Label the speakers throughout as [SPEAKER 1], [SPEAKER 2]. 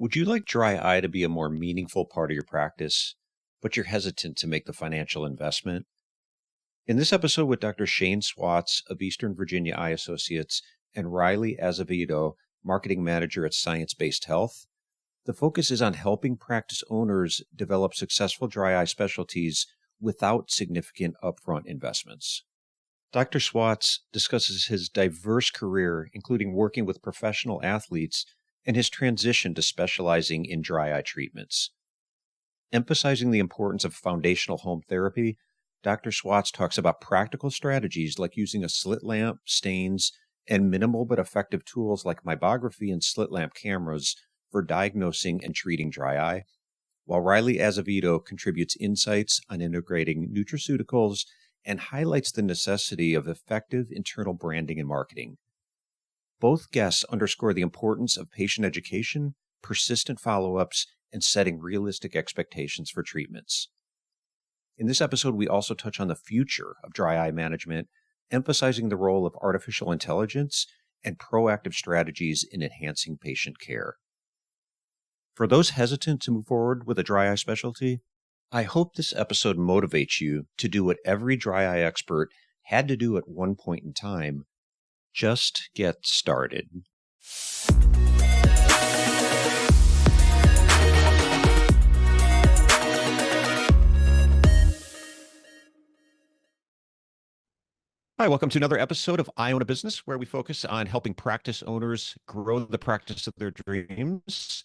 [SPEAKER 1] Would you like dry eye to be a more meaningful part of your practice, but you're hesitant to make the financial investment? In this episode with Dr. Shane Swatts of Eastern Virginia Eye Associates and Riley Azevedo, Marketing Manager at Science Based Health, the focus is on helping practice owners develop successful dry eye specialties without significant upfront investments. Dr. Swatts discusses his diverse career, including working with professional athletes, and his transition to specializing in dry eye treatments. Emphasizing the importance of foundational home therapy, Dr. Swatts talks about practical strategies like using a slit lamp, stains, and minimal but effective tools like meibography and slit lamp cameras for diagnosing and treating dry eye, while Riley Azevedo contributes insights on integrating nutraceuticals and highlights the necessity of effective internal branding and marketing. Both guests underscore the importance of patient education, persistent follow-ups, and setting realistic expectations for treatments. In this episode, we also touch on the future of dry eye management, emphasizing the role of artificial intelligence and proactive strategies in enhancing patient care. For those hesitant to move forward with a dry eye specialty, I hope this episode motivates you to do what every dry eye expert had to do at one point in time: just get started. Hi, welcome to another episode of I Own a Business, where we focus on helping practice owners grow the practice of their dreams.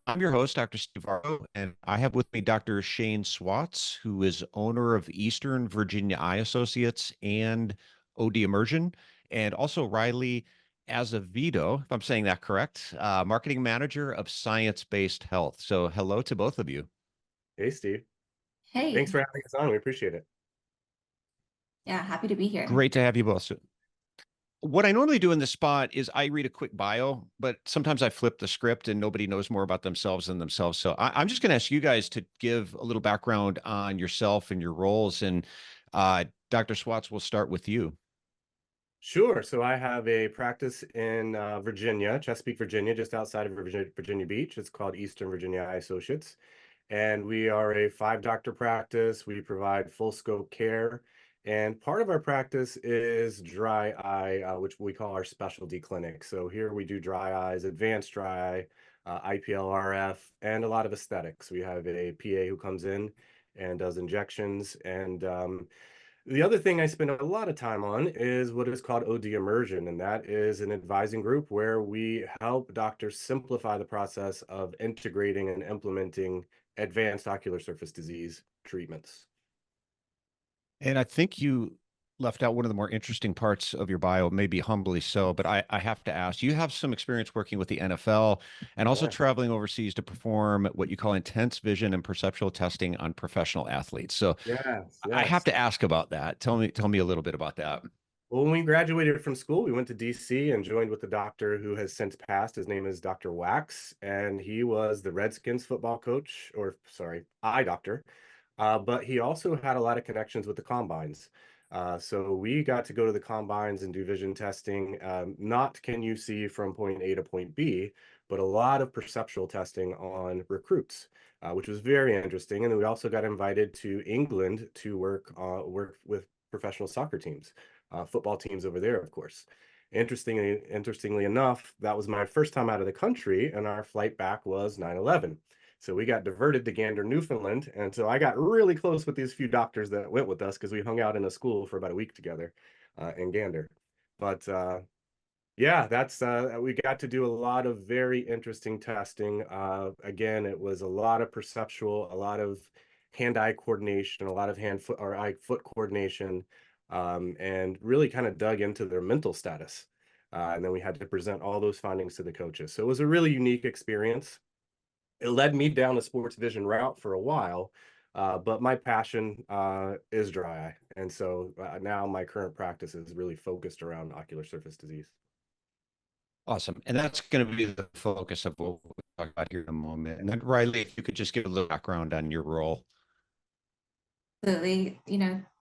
[SPEAKER 1] I'm your host, Dr. Steve Vargo, and I have with me Dr. Shane Swatts, who is owner of Eastern Virginia Eye Associates and OD Immersion, and also Riley Azevedo, if I'm saying that correct, marketing manager of Science Based Health. So hello to both of you.
[SPEAKER 2] Hey, Steve.
[SPEAKER 3] Hey.
[SPEAKER 2] Thanks for having us on. We appreciate it.
[SPEAKER 3] Yeah, happy to be here.
[SPEAKER 1] Great to have you both. So what I normally do in this spot is I read a quick bio, but sometimes I flip the script and nobody knows more about themselves than themselves. So I'm just going to ask you guys to give a little background on yourself and your roles. And Dr. Swatts, we'll start with you.
[SPEAKER 2] Sure. So I have a practice in Virginia, Chesapeake, Virginia, just outside of Virginia Beach. It's called Eastern Virginia Eye Associates. And we are a 5-doctor practice. We provide full scope care. And part of our practice is dry eye, which we call our specialty clinic. So here we do dry eyes, advanced dry eye, IPL, RF, and a lot of aesthetics. We have a PA who comes in and does injections. And the other thing I spend a lot of time on is what is called OD Immersion, and that is an advising group where we help doctors simplify the process of integrating and implementing advanced ocular surface disease treatments.
[SPEAKER 1] And I think you left out one of the more interesting parts of your bio, maybe humbly so, but I have to ask, you have some experience working with the NFL and also traveling overseas to perform what you call intense vision and perceptual testing on professional athletes. So I have to ask about that. Tell me a little bit about that.
[SPEAKER 2] Well, when we graduated from school, we went to DC and joined with a doctor who has since passed. His name is Dr. Wax, and he was the Redskins football coach, or sorry, eye doctor. But he also had a lot of connections with the combines. So we got to go to the combines and do vision testing. Not can you see from point A to point B, but a lot of perceptual testing on recruits, which was very interesting. And then we also got invited to England to work with professional soccer teams, football teams over there, of course. Interestingly enough, that was my first time out of the country, and our flight back was 9/11. So we got diverted to Gander, Newfoundland. And so I got really close with these few doctors that went with us because we hung out in a school for about a week together in Gander. But yeah, that's we got to do a lot of very interesting testing. Again, it was a lot of perceptual, a lot of hand-eye coordination, a lot of hand-foot or eye-foot coordination, and really kind of dug into their mental status. And then we had to present all those findings to the coaches. So it was a really unique experience. It led me down the sports vision route for a while, but my passion is dry eye. And so now my current practice is really focused around ocular surface disease.
[SPEAKER 1] Awesome. And that's going to be the focus of what we'll talk about here in a moment. And then Riley, if you could just give a little background on your role.
[SPEAKER 3] Absolutely.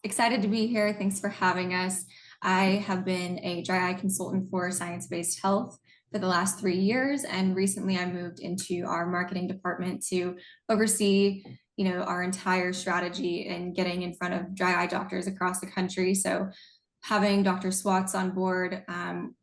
[SPEAKER 3] Excited to be here. Thanks for having us. I have been a dry eye consultant for Science Based Health for the last 3 years. And recently I moved into our marketing department to oversee, our entire strategy and getting in front of dry eye doctors across the country. So having Dr. Swatts on board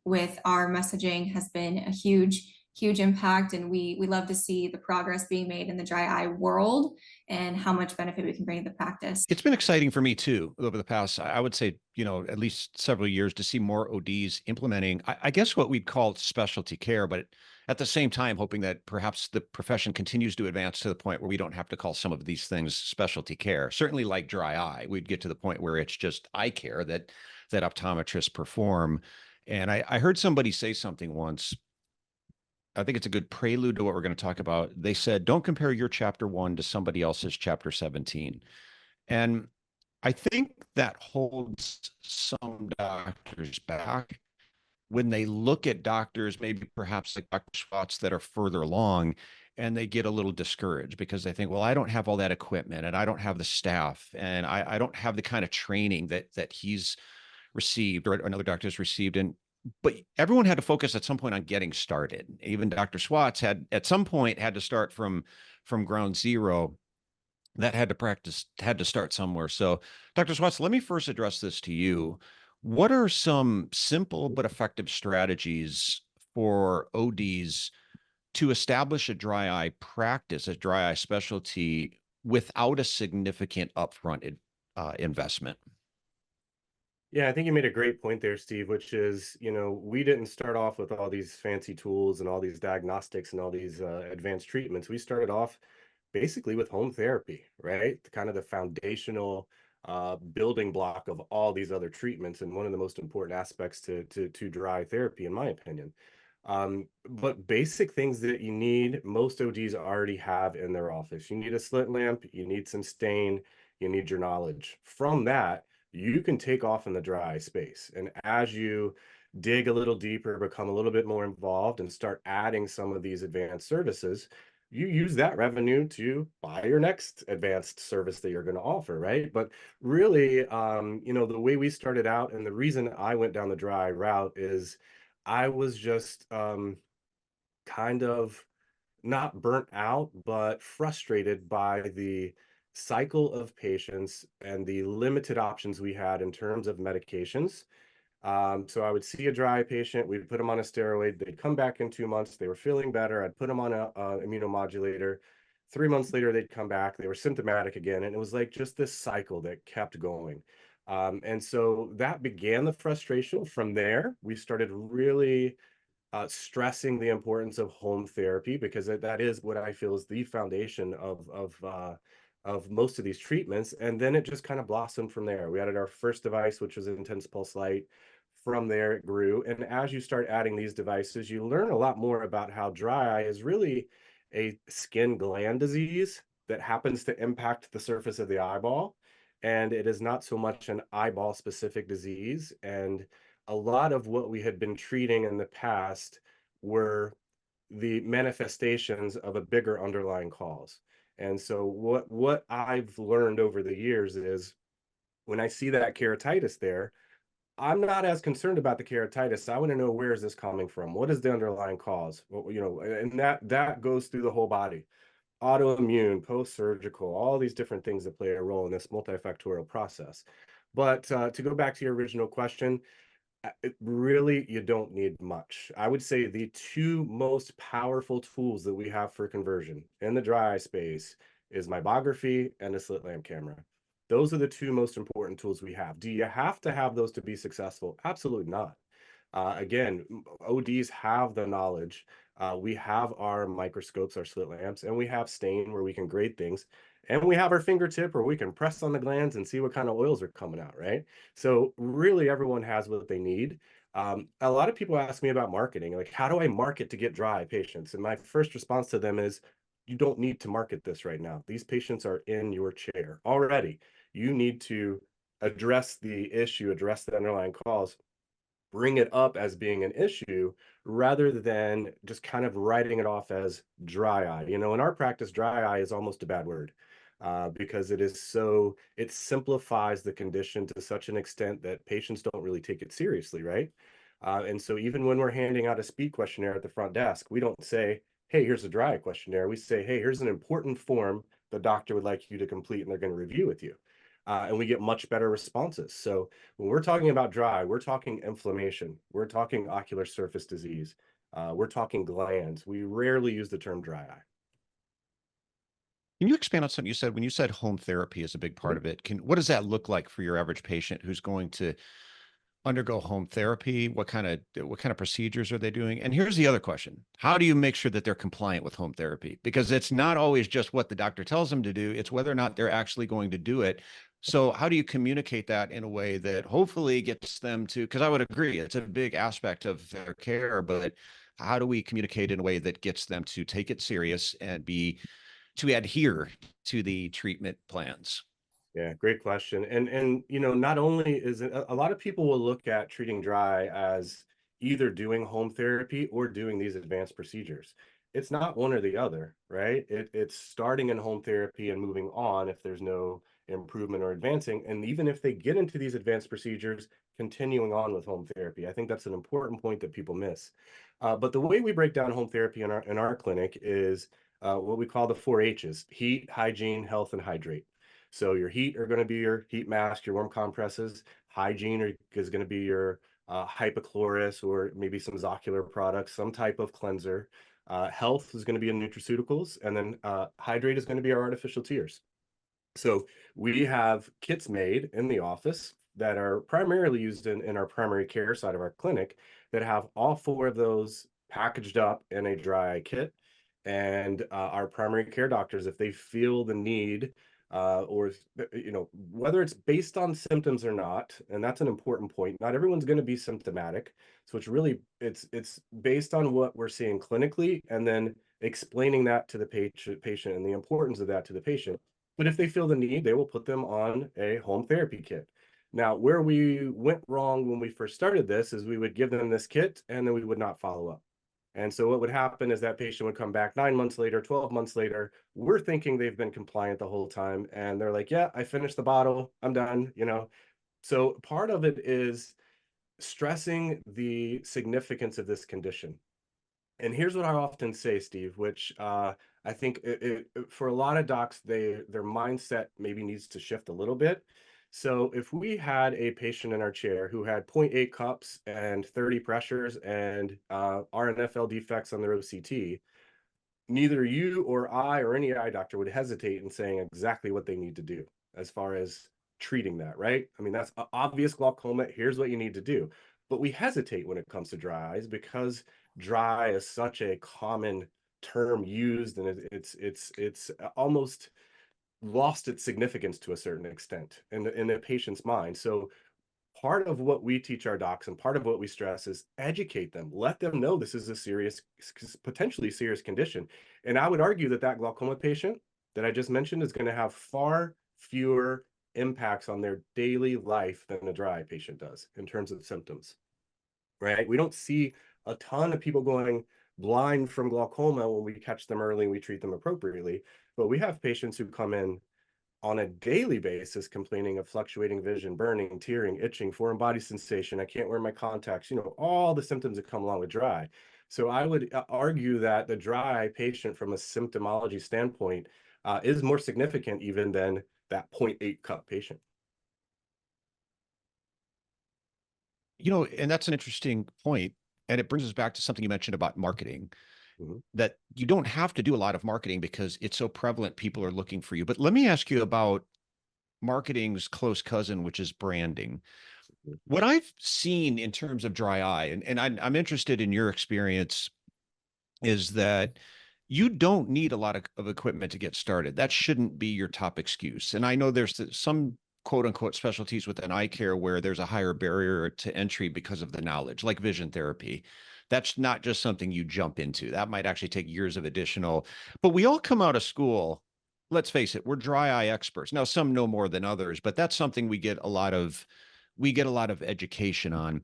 [SPEAKER 3] with our messaging has been a huge impact, and we love to see the progress being made in the dry eye world and how much benefit we can bring to the practice.
[SPEAKER 1] It's been exciting for me too over the past, I would say, at least several years to see more ODs implementing, I guess what we'd call specialty care, but at the same time, hoping that perhaps the profession continues to advance to the point where we don't have to call some of these things specialty care. Certainly like dry eye, we'd get to the point where it's just eye care that optometrists perform. And I heard somebody say something once. I think it's a good prelude to what we're going to talk about. They said, don't compare your chapter 1 to somebody else's chapter 17. And I think that holds some doctors back when they look at doctors, maybe perhaps like Dr. Swatts, that are further along, and they get a little discouraged because they think, well, I don't have all that equipment, and I don't have the staff, and I don't have the kind of training that he's received or another doctor has received. But everyone had to focus at some point on getting started. Even Dr. Swatts had at some point had to start from ground zero. That had to start somewhere. So, Dr. Swatts, let me first address this to you. What are some simple but effective strategies for ODs to establish a dry eye practice, a dry eye specialty, without a significant upfront investment?
[SPEAKER 2] Yeah, I think you made a great point there, Steve, which is, we didn't start off with all these fancy tools and all these diagnostics and all these advanced treatments. We started off basically with home therapy, right? Kind of the foundational building block of all these other treatments, and one of the most important aspects to dry therapy, in my opinion. But basic things that you need, most ODs already have in their office. You need a slit lamp, you need some stain, you need your knowledge. From that, you can take off in the dry space. And as you dig a little deeper, become a little bit more involved, and start adding some of these advanced services, you use that revenue to buy your next advanced service that you're going to offer, right? But really, the way we started out, and the reason I went down the dry route is I was just kind of not burnt out, but frustrated by the cycle of patients and the limited options we had in terms of medications. So I would see a dry patient, we'd put them on a steroid, they'd come back in 2 months, they were feeling better, I'd put them on a immunomodulator. 3 months later, they'd come back, they were symptomatic again, and it was like just this cycle that kept going. And so that began the frustration. From there, we started really stressing the importance of home therapy, because that is what I feel is the foundation of most of these treatments. And then it just kind of blossomed from there. We added our first device, which was intense pulse light. From there, it grew. And as you start adding these devices, you learn a lot more about how dry eye is really a skin gland disease that happens to impact the surface of the eyeball. And it is not so much an eyeball specific disease. And a lot of what we had been treating in the past were the manifestations of a bigger underlying cause. And so what I've learned over the years is, when I see that keratitis there, I'm not as concerned about the keratitis. I want to know, where is this coming from? What is the underlying cause? Well, and that goes through the whole body. Autoimmune, post-surgical, all these different things that play a role in this multifactorial process. But to go back to your original question, really, you don't need much. I would say the two most powerful tools that we have for conversion in the dry eye space is meibography and a slit lamp camera. Those are the two most important tools we have. Do you have to have those to be successful? Absolutely not. Again, ODs have the knowledge. We have our microscopes, our slit lamps, and we have stain where we can grade things. And we have our fingertip where we can press on the glands and see what kind of oils are coming out, right? So really, everyone has what they need. A lot of people ask me about marketing, like, how do I market to get dry patients? And my first response to them is, you don't need to market this right now. These patients are in your chair already. You need to address the issue, address the underlying cause, bring it up as being an issue, rather than just kind of writing it off as dry eye. In our practice, dry eye is almost a bad word, because it simplifies the condition to such an extent that patients don't really take it seriously, right? And so even when we're handing out a speed questionnaire at the front desk, we don't say, hey, here's a dry eye questionnaire. We say, hey, here's an important form the doctor would like you to complete and they're going to review with you. And we get much better responses. So when we're talking about dry, we're talking inflammation, we're talking ocular surface disease, we're talking glands. We rarely use the term dry eye.
[SPEAKER 1] Can you expand on something you said when you said home therapy is a big part of it? What does that look like for your average patient who's going to undergo home therapy? What kind of procedures are they doing? And here's the other question. How do you make sure that they're compliant with home therapy? Because it's not always just what the doctor tells them to do, it's whether or not they're actually going to do it. So how do you communicate that in a way that hopefully gets them to, because I would agree, it's a big aspect of their care, but how do we communicate in a way that gets them to take it serious and to adhere to the treatment plans?
[SPEAKER 2] Yeah, great question. And not only is it a lot of people will look at treating dry as either doing home therapy or doing these advanced procedures. It's not one or the other, right? It's starting in home therapy and moving on if there's no improvement or advancing. And even if they get into these advanced procedures, continuing on with home therapy. I think that's an important point that people miss. But the way we break down home therapy in our clinic is what we call the 4 H's: heat, hygiene, health, and hydrate. So your heat are going to be your heat mask, your warm compresses. Hygiene is going to be your hypochlorous or maybe some Zocular products, some type of cleanser. Health is going to be in nutraceuticals, and then hydrate is going to be our artificial tears. So we have kits made in the office that are primarily used in our primary care side of our clinic that have all 4 of those packaged up in a dry eye kit. And our primary care doctors, if they feel the need, or whether it's based on symptoms or not, and that's an important point. Not everyone's going to be symptomatic, so it's based on what we're seeing clinically, and then explaining that to the patient and the importance of that to the patient. But if they feel the need, they will put them on a home therapy kit. Now, where we went wrong when we first started this is we would give them this kit and then we would not follow up. And so what would happen is that patient would come back 9 months later, 12 months later. We're thinking they've been compliant the whole time. And they're like, yeah, I finished the bottle. I'm done. So part of it is stressing the significance of this condition. And here's what I often say, Steve, which I think for a lot of docs, their mindset maybe needs to shift a little bit. So if we had a patient in our chair who had 0.8 cups and 30 pressures and RNFL defects on their OCT, neither you or I or any eye doctor would hesitate in saying exactly what they need to do as far as treating that, right? I mean, that's obvious glaucoma. Here's what you need to do. But we hesitate when it comes to dry eyes because dry is such a common term used, and it's almost lost its significance to a certain extent in the patient's mind. So part of what we teach our docs and part of what we stress is educate them, let them know this is a serious, potentially serious condition. And I would argue that glaucoma patient that I just mentioned is going to have far fewer impacts on their daily life than a dry eye patient does in terms of symptoms, right? We don't see a ton of people going blind from glaucoma when we catch them early and we treat them appropriately, but we have patients who come in on a daily basis complaining of fluctuating vision, burning, tearing, itching, foreign body sensation. I can't wear my contacts, all the symptoms that come along with dry. So I would argue that the dry patient from a symptomology standpoint is more significant even than that 0.8 cup patient.
[SPEAKER 1] And that's an interesting point. And it brings us back to something you mentioned about marketing,
[SPEAKER 2] Mm-hmm.
[SPEAKER 1] that you don't have to do a lot of marketing because it's so prevalent. People are looking for you. But let me ask you about marketing's close cousin, which is branding. What I've seen in terms of dry eye, and I'm interested in your experience, is that you don't need a lot of equipment to get started. That shouldn't be your top excuse. And I know there's some quote unquote specialties within eye care where there's a higher barrier to entry because of the knowledge, like vision therapy. That's not just something you jump into. That might actually take years of additional, but we all come out of school. Let's face it, we're dry eye experts. Now, some know more than others, but that's something we get a lot of education on.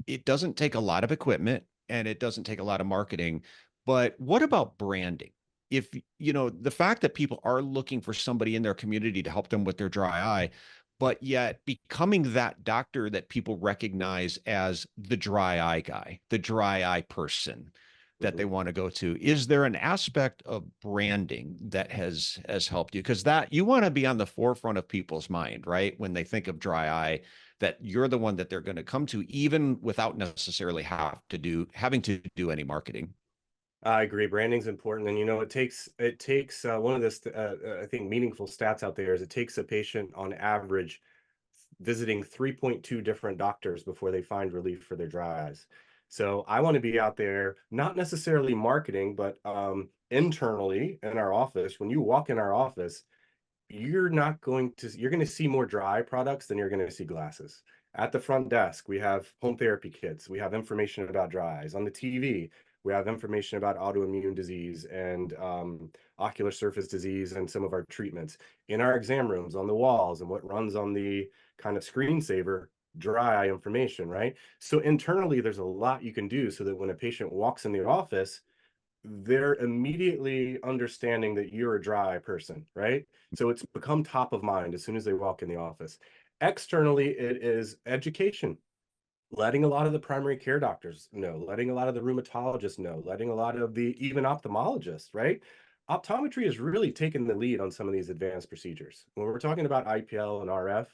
[SPEAKER 1] It doesn't take a lot of equipment and it doesn't take a lot of marketing. But what about branding? If the fact that people are looking for somebody in their community to help them with their dry eye, but yet becoming that doctor that people recognize as the dry eye guy, the dry eye person that they want to go to. Is there an aspect of branding that has helped you? Because that you want to be on the forefront of people's mind, right? When they think of dry eye, that you're the one that they're going to come to, even without necessarily having to do any marketing.
[SPEAKER 2] I agree. Branding's important, and it takes one of the I think meaningful stats out there is it takes a patient on average visiting 3.2 different doctors before they find relief for their dry eyes. So I want to be out there, not necessarily marketing, but internally in our office. When you walk in our office, you're going to see more dry products than you're going to see glasses. At the front desk, we have home therapy kits. We have information about dry eyes. On the TV, we have information about autoimmune disease and ocular surface disease and some of our treatments. In our exam rooms, on the walls, and what runs on the kind of screensaver, dry eye information, right? So internally, there's a lot you can do so that when a patient walks in the office, they're immediately understanding that you're a dry eye person, right? So it's become top of mind as soon as they walk in the office. Externally, it is education, letting a lot of the primary care doctors know, letting a lot of the rheumatologists know, letting a lot of the even ophthalmologists, right? Optometry has really taken the lead on some of these advanced procedures. When we're talking about IPL and RF,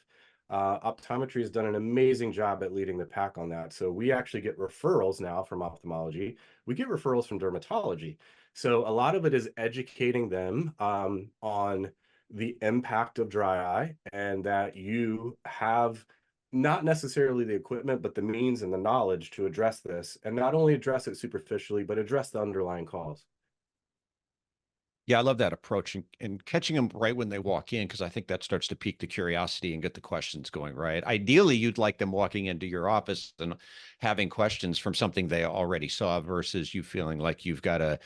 [SPEAKER 2] optometry has done an amazing job at leading the pack on that. So we actually get referrals now from ophthalmology. We get referrals from dermatology. So a lot of it is educating them on the impact of dry eye and that you have not necessarily the equipment, but the means and the knowledge to address this, and not only address it superficially, but address the underlying cause.
[SPEAKER 1] Yeah, I love that approach and catching them right when they walk in, because I think that starts to pique the curiosity and get the questions going, right? Ideally, you'd like them walking into your office and having questions from something they already saw versus you feeling like you've got to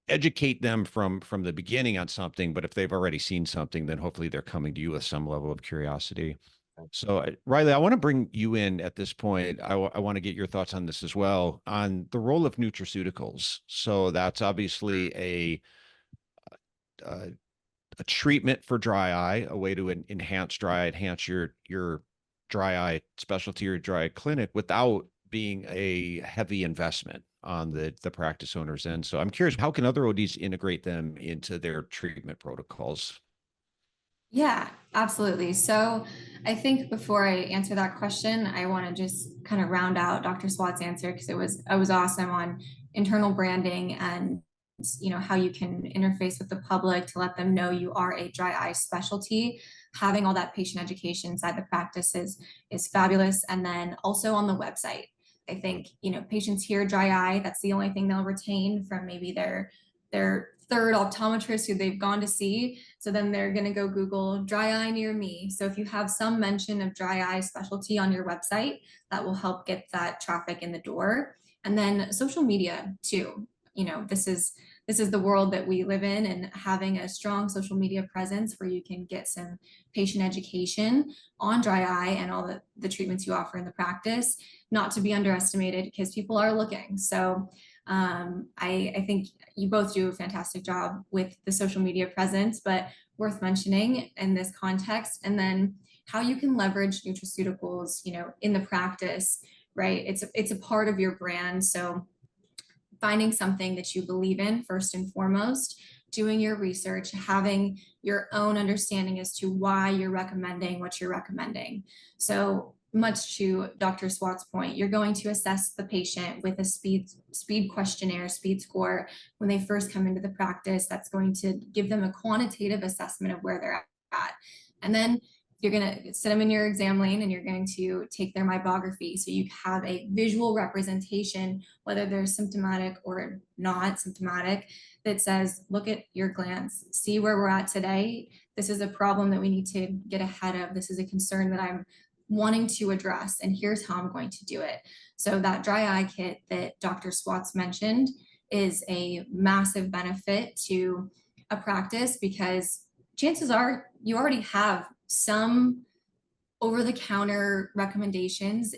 [SPEAKER 1] educate them from the beginning on something. But if they've already seen something, then hopefully they're coming to you with some level of curiosity. So, Riley, I want to bring you in at this point. I want to get your thoughts on this as well, on the role of nutraceuticals. So that's obviously uh, a treatment for dry eye, a way to enhance dry eye, enhance your dry eye specialty or dry eye clinic without being a heavy investment on the practice owner's end. So I'm curious, how can other ODs integrate them into their treatment protocols?
[SPEAKER 3] Yeah, absolutely. So I think before I answer that question, I want to just kind of round out Dr. Swat's answer because it was awesome on internal branding and how you can interface with the public to let them know you are a dry eye specialty. Having all that patient education inside the practice is fabulous. And then also on the website. I think, patients hear dry eye, that's the only thing they'll retain from maybe their third optometrist who they've gone to see. So then they're going to go Google dry eye near me. So if you have some mention of dry eye specialty on your website, that will help get that traffic in the door. And then social media too. This is the world that we live in, and having a strong social media presence where you can get some patient education on dry eye and all the treatments you offer in the practice, not to be underestimated because people are looking. So I think you both do a fantastic job with the social media presence, but worth mentioning in this context. And then how you can leverage nutraceuticals, in the practice, right? It's a part of your brand. So finding something that you believe in first and foremost, doing your research, having your own understanding as to why you're recommending what you're recommending. So much to Dr. Swat's point, you're going to assess the patient with a speed questionnaire, speed score when they first come into the practice. That's going to give them a quantitative assessment of where they're at. And then you're going to sit them in your exam lane and you're going to take their meibography. So you have a visual representation, whether they're symptomatic or not symptomatic, that says, look at your glands, see where we're at today. This is a problem that we need to get ahead of. This is a concern that I'm wanting to address, and here's how I'm going to do it. So that dry eye kit that Dr. Swatts mentioned is a massive benefit to a practice because chances are you already have some over-the-counter recommendations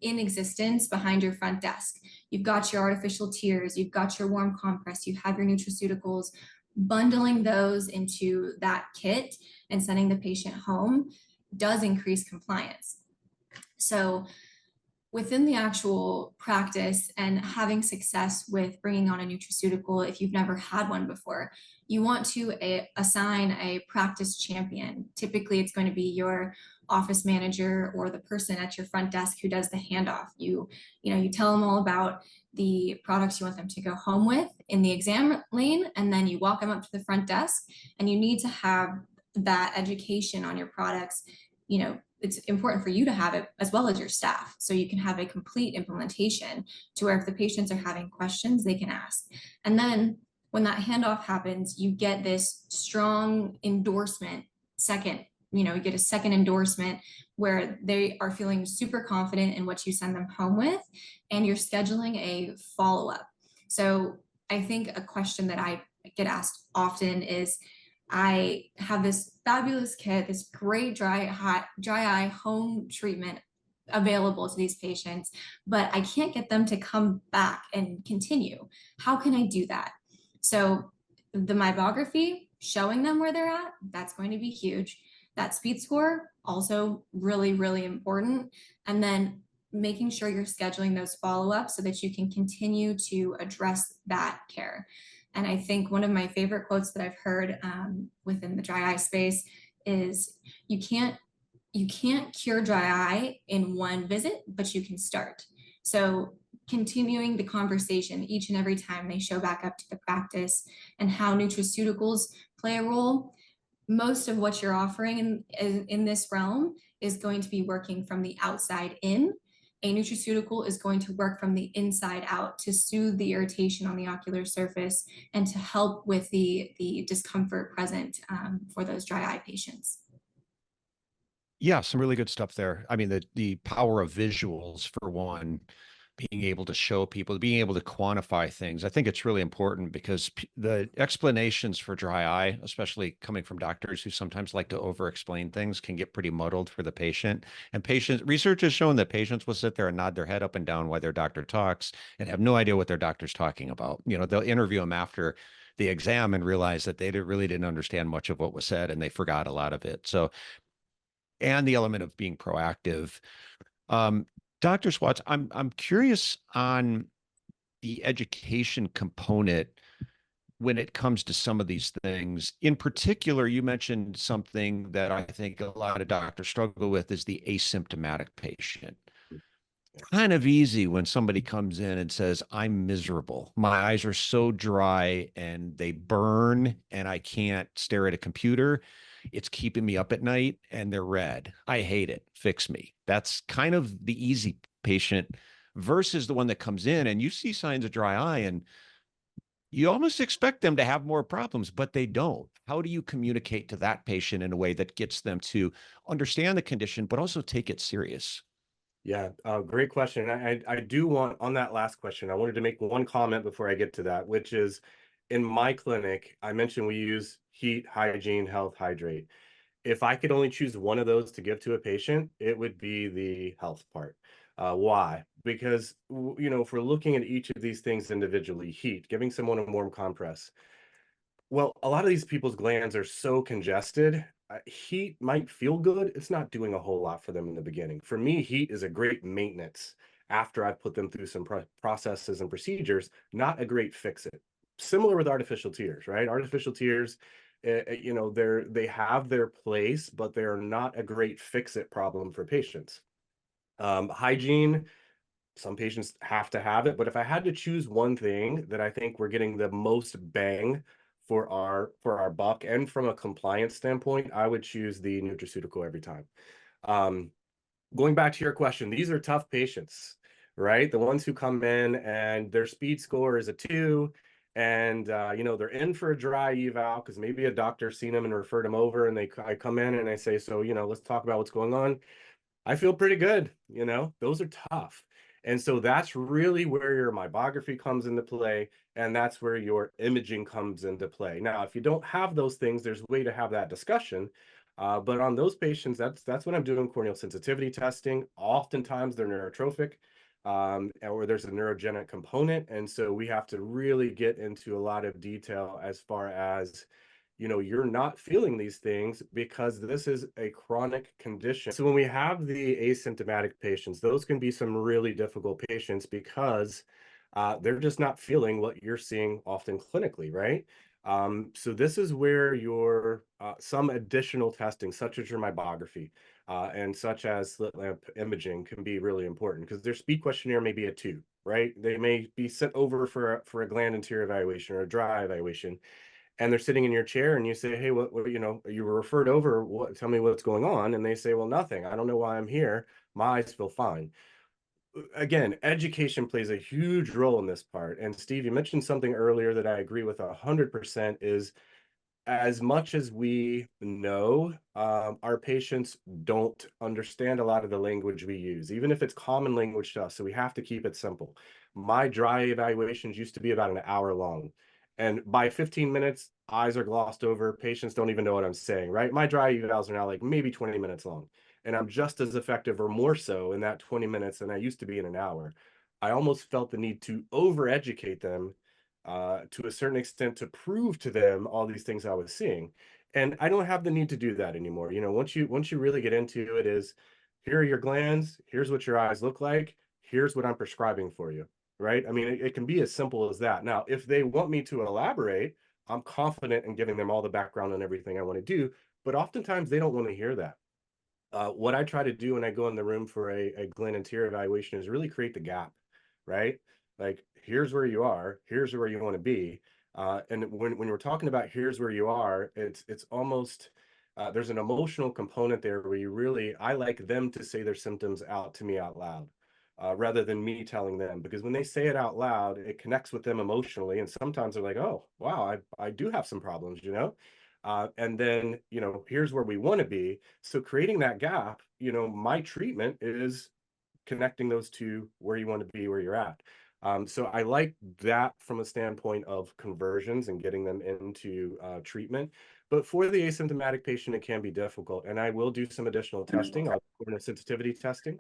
[SPEAKER 3] in existence behind your front desk. You've got your artificial tears, you've got your warm compress, you have your nutraceuticals bundling those into that kit and sending the patient home does increase compliance. So within the actual practice and having success with bringing on a nutraceutical, if you've never had one before, you want to assign a practice champion. Typically, it's going to be your office manager or the person at your front desk who does the handoff. You tell them all about the products you want them to go home with in the exam lane, and then you walk them up to the front desk, and you need to have that education on your products. It's important for you to have it as well as your staff, so you can have a complete implementation to where if the patients are having questions, they can ask. And then when that handoff happens, you get this strong endorsement you get a second endorsement where they are feeling super confident in what you send them home with, and you're scheduling a follow-up. So I think a question that I get asked often is, I have this fabulous kit, this great dry eye home treatment available to these patients, but I can't get them to come back and continue. How can I do that? So the meibography, showing them where they're at, that's going to be huge. That speed score, also really, really important. And then making sure you're scheduling those follow-ups so that you can continue to address that care. And I think one of my favorite quotes that I've heard within the dry eye space is, you can't cure dry eye in one visit, but you can start. So continuing the conversation each and every time they show back up to the practice, and how nutraceuticals play a role. Most of what you're offering in this realm is going to be working from the outside in. A nutraceutical is going to work from the inside out to soothe the irritation on the ocular surface and to help with the discomfort present for those dry eye patients.
[SPEAKER 1] Yeah, some really good stuff there. I mean, the power of visuals, for one, being able to show people, being able to quantify things. I think it's really important because the explanations for dry eye, especially coming from doctors who sometimes like to over-explain things, can get pretty muddled for the patient. And research has shown that patients will sit there and nod their head up and down while their doctor talks and have no idea what their doctor's talking about. They'll interview them after the exam and realize that they really didn't understand much of what was said, and they forgot a lot of it. So, and the element of being proactive. Dr. Swatts, I'm curious on the education component when it comes to some of these things. In particular, you mentioned something that I think a lot of doctors struggle with, is the asymptomatic patient. Kind of easy when somebody comes in and says, I'm miserable. My eyes are so dry and they burn and I can't stare at a computer. It's keeping me up at night and they're red. I hate it. Fix me. That's kind of the easy patient versus the one that comes in and you see signs of dry eye and you almost expect them to have more problems, but they don't. How do you communicate to that patient in a way that gets them to understand the condition, but also take it serious?
[SPEAKER 2] Yeah, great question. I do want, on that last question, I wanted to make one comment before I get to that, which is, in my clinic, I mentioned we use heat, hygiene, health, hydrate. If I could only choose one of those to give to a patient, it would be the health part. Why? Because, if we're looking at each of these things individually, heat, giving someone a warm compress. Well, a lot of these people's glands are so congested. Heat might feel good. It's not doing a whole lot for them in the beginning. For me, heat is a great maintenance after I've put them through some processes and procedures, not a great fix it. Similar with artificial tears, right? Artificial tears, they have their place, but they're not a great fix it problem for patients. Hygiene, some patients have to have it, but if I had to choose one thing that I think we're getting the most bang for our buck, and from a compliance standpoint, I would choose the nutraceutical every time. Going back to your question, these are tough patients, right? The ones who come in and their speed score is a 2, and they're in for a dry eval because maybe a doctor's seen them and referred them over, and I come in and I say, so let's talk about what's going on. I feel pretty good. Those are tough. And so that's really where your meibography comes into play, and that's where your imaging comes into play. Now, if you don't have those things, there's a way to have that discussion. But on those patients, that's when I'm doing corneal sensitivity testing. Oftentimes they're neurotrophic. or there's a neurogenic component. And so we have to really get into a lot of detail as far as, you're not feeling these things because this is a chronic condition. So when we have the asymptomatic patients, those can be some really difficult patients because they're just not feeling what you're seeing often clinically, right? So this is where your some additional testing, such as your meibography and such as slit lamp imaging, can be really important because their speed questionnaire may be a 2, right? They may be sent over for a gland interior evaluation or a dry evaluation, and they're sitting in your chair and you say, hey, you were referred over, tell me what's going on. And they say, well, nothing, I don't know why I'm here, my eyes feel fine. Again, education plays a huge role in this part. And Steve, you mentioned something earlier that I agree with 100%, is as much as we know, our patients don't understand a lot of the language we use, even if it's common language to us. So we have to keep it simple. My dry evaluations used to be about an hour long. And by 15 minutes, eyes are glossed over. Patients don't even know what I'm saying, right? My dry evals are now like maybe 20 minutes long. And I'm just as effective or more so in that 20 minutes than I used to be in an hour. I almost felt the need to over-educate them to a certain extent to prove to them all these things I was seeing. And I don't have the need to do that anymore. Once you really get into it, is here are your glands, here's what your eyes look like, here's what I'm prescribing for you, right? I mean, it can be as simple as that. Now, if they want me to elaborate, I'm confident in giving them all the background on everything I want to do, but oftentimes they don't want to hear that. What I try to do when I go in the room for a gland interior evaluation is really create the gap, right? Like, here's where you are, here's where you want to be. And when we're talking about here's where you are, it's almost there's an emotional component there where I like them to say their symptoms out to me out loud, rather than me telling them, because when they say it out loud, it connects with them emotionally. And sometimes they're like, oh, wow, I do have some problems. And then, here's where we want to be. So creating that gap, my treatment is connecting those two, where you want to be, where you're at. So I like that from a standpoint of conversions and getting them into treatment. But for the asymptomatic patient, it can be difficult. And I will do some additional testing. I'll do sensitivity testing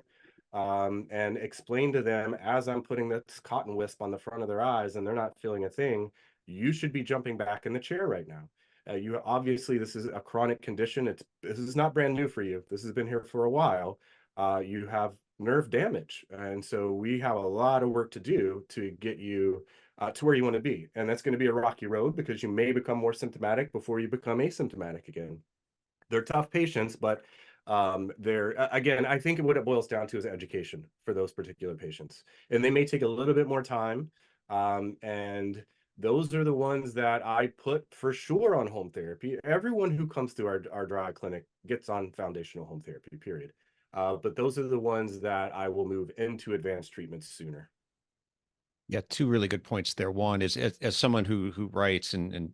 [SPEAKER 2] and explain to them, as I'm putting this cotton wisp on the front of their eyes and they're not feeling a thing, you should be jumping back in the chair right now. You obviously, this is a chronic condition. This is not brand new for you. This has been here for a while. You have nerve damage, and so we have a lot of work to do to get you to where you want to be. And that's going to be a rocky road because you may become more symptomatic before you become asymptomatic again. They're tough patients, but again, I think what it boils down to is education for those particular patients, and they may take a little bit more time. And those are the ones that I put for sure on home therapy. Everyone who comes through our dry clinic gets on foundational home therapy, period. But those are the ones that I will move into advanced treatments sooner.
[SPEAKER 1] Yeah, two really good points there. One is, as someone who writes and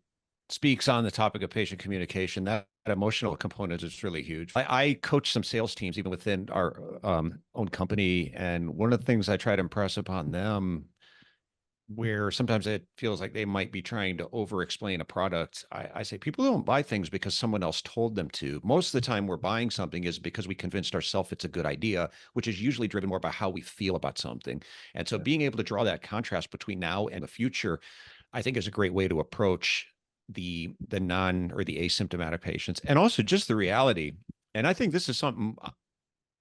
[SPEAKER 1] speaks on the topic of patient communication, that emotional component is really huge. I coach some sales teams even within our own company, and one of the things I try to impress upon them, where sometimes it feels like they might be trying to over explain a product, I say people don't buy things because someone else told them to. Most of the time we're buying something is because we convinced ourselves it's a good idea, which is usually driven more by how we feel about something. And so being able to draw that contrast between now and the future, I think, is a great way to approach the non or the asymptomatic patients, and also just the reality. And I think this is something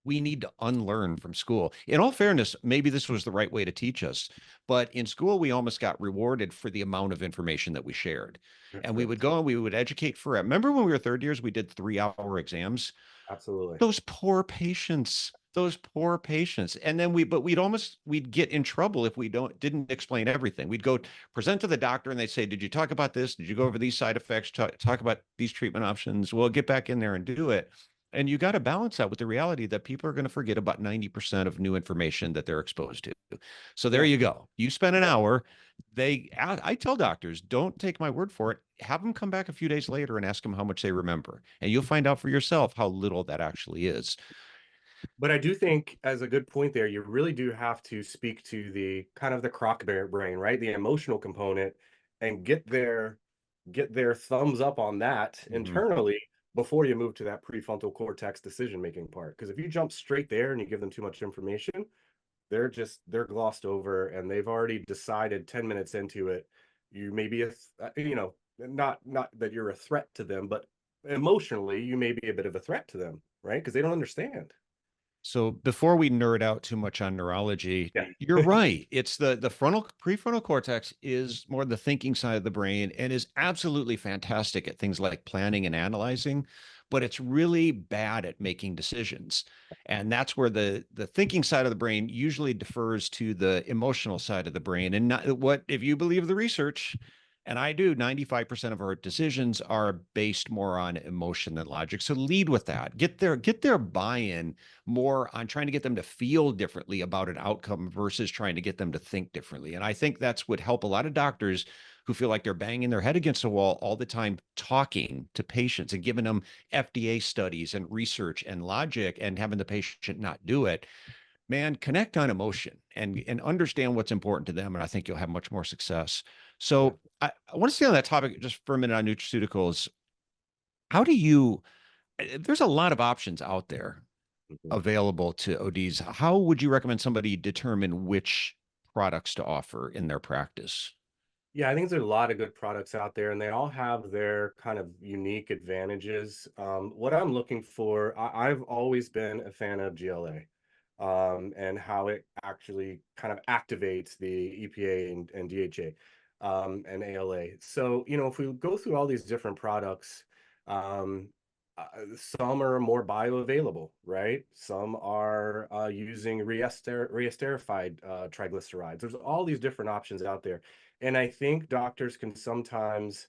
[SPEAKER 1] we need to unlearn from school. In all fairness, maybe this was the right way to teach us, but in school, we almost got rewarded for the amount of information that we shared. And we would
[SPEAKER 2] Correct.
[SPEAKER 1] go and we would educate forever. Remember when we were third years, we did 3-hour exams?
[SPEAKER 2] Absolutely.
[SPEAKER 1] Those poor patients, those poor patients. And then we'd get in trouble if we didn't explain everything. We'd go present to the doctor and they'd say, did you talk about this? Did you go over these side effects? Talk about these treatment options? We'll get back in there and do it. And you got to balance that with the reality that people are going to forget about 90% of new information that they're exposed to. So there
[SPEAKER 2] Yeah.
[SPEAKER 1] you go. You spend an hour. I tell doctors, don't take my word for it. Have them come back a few days later and ask them how much they remember. And you'll find out for yourself how little that actually is.
[SPEAKER 2] But I do think, as a good point there, you really do have to speak to the kind of the croc brain, right? The emotional component, and get their thumbs up on that
[SPEAKER 1] Mhm.
[SPEAKER 2] internally before you move to that prefrontal cortex decision making part. Because if you jump straight there and you give them too much information, they're glossed over, and they've already decided 10 minutes into it, you may be not that you're a threat to them, but emotionally you may be a bit of a threat to them, right? Because they don't understand.
[SPEAKER 1] So before we nerd out too much on neurology,
[SPEAKER 2] Yeah.
[SPEAKER 1] you're right. It's the frontal prefrontal cortex is more the thinking side of the brain and is absolutely fantastic at things like planning and analyzing, but it's really bad at making decisions. And that's where the thinking side of the brain usually defers to the emotional side of the brain. And not, what if you believe the research, and I do, 95% of our decisions are based more on emotion than logic. So lead with that. Get their buy-in more on trying to get them to feel differently about an outcome versus trying to get them to think differently. And I think that's what help a lot of doctors who feel like they're banging their head against the wall all the time, talking to patients and giving them FDA studies and research and logic and having the patient not do it. Man, connect on emotion and understand what's important to them. And I think you'll have much more success.
[SPEAKER 2] Yeah.
[SPEAKER 1] So I want to stay on that topic just for a minute on nutraceuticals. How do you, there's a lot of options out there
[SPEAKER 2] Mhm.
[SPEAKER 1] available to ODs. How would you recommend somebody determine which products to offer in their practice?
[SPEAKER 2] Yeah, I think there's a lot of good products out there, and they all have their kind of unique advantages. What I'm looking for, I've always been a fan of GLA, and how it actually kind of activates the EPA and DHA, and ALA. So, if we go through all these different products, um, some are more bioavailable, right? Some are using reesterified triglycerides. There's all these different options out there. And I think doctors can sometimes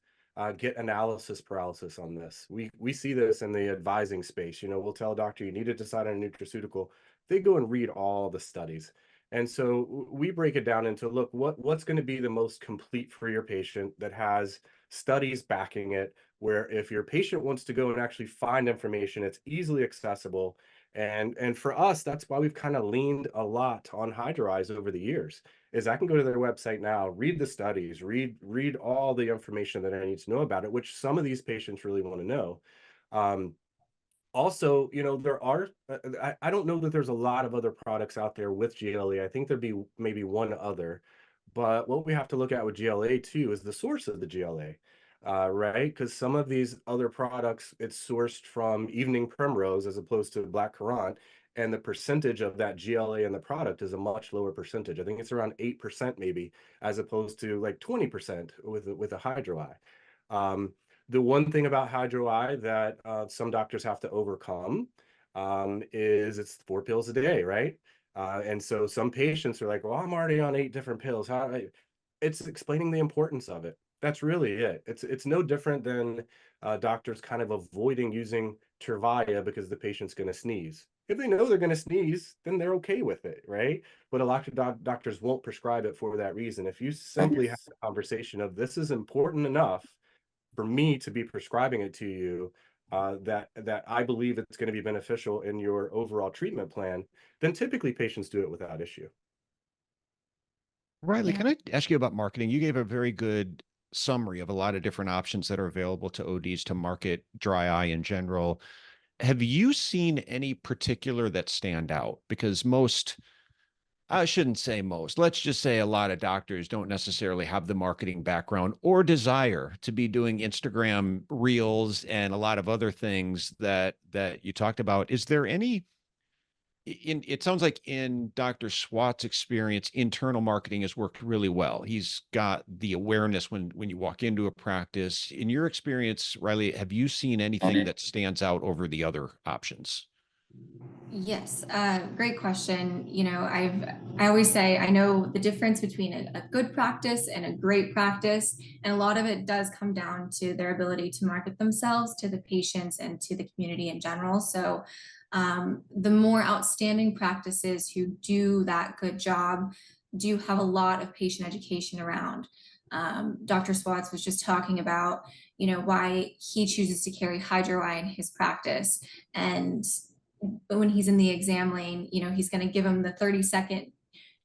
[SPEAKER 2] get analysis paralysis on this. We see this in the advising space. We'll tell a doctor you need to decide on a nutraceutical. They go and read all the studies. And so we break it down into, look, what's going to be the most complete for your patient that has studies backing it, where if your patient wants to go and actually find information, it's easily accessible. And for us, that's why we've kind of leaned a lot on Hydroise over the years, is I can go to their website now, read the studies, read all the information that I need to know about it, which some of these patients really want to know. Um, Also, there are, I don't know that there's a lot of other products out there with GLA. I think there'd be maybe one other, but what we have to look at with GLA too is the source of the GLA, right? Because some of these other products, it's sourced from evening primrose as opposed to black currant, and the percentage of that GLA in the product is a much lower percentage. I think it's around 8% maybe, as opposed to like 20% with a hydro eye. Um, the one thing about Hydro Eye that some doctors have to overcome is it's 4 pills a day, right? And so some patients are like, well, I'm already on 8 different pills. It's explaining the importance of it. That's really it. It's no different than doctors kind of avoiding using Truvia because the patient's going to sneeze. If they know they're going to sneeze, then they're okay with it, right? But a lot of doctors won't prescribe it for that reason. If you simply have a conversation of this is important enough for me to be prescribing it to you, that I believe it's going to be beneficial in your overall treatment plan, then typically patients do it without issue.
[SPEAKER 1] Riley,
[SPEAKER 3] Yeah.
[SPEAKER 1] can I ask you about marketing? You gave a very good summary of a lot of different options that are available to ODs to market dry eye in general. Have you seen any particular that stand out? Because most, I shouldn't say most, let's just say a lot of doctors don't necessarily have the marketing background or desire to be doing Instagram reels and a lot of other things that you talked about. Is there any it sounds like in Dr. Swatts' experience, internal marketing has worked really well. He's got the awareness when you walk into a practice. In your experience, Riley, have you seen anything that stands out over the other options?
[SPEAKER 3] Yes, great question. I always say I know the difference between a good practice and a great practice, and a lot of it does come down to their ability to market themselves to the patients and to the community in general. So, the more outstanding practices who do that good job do have a lot of patient education around. Dr. Swatts was just talking about, why he chooses to carry Hydro Eye in his practice, and when he's in the exam lane, he's going to give him the 30-second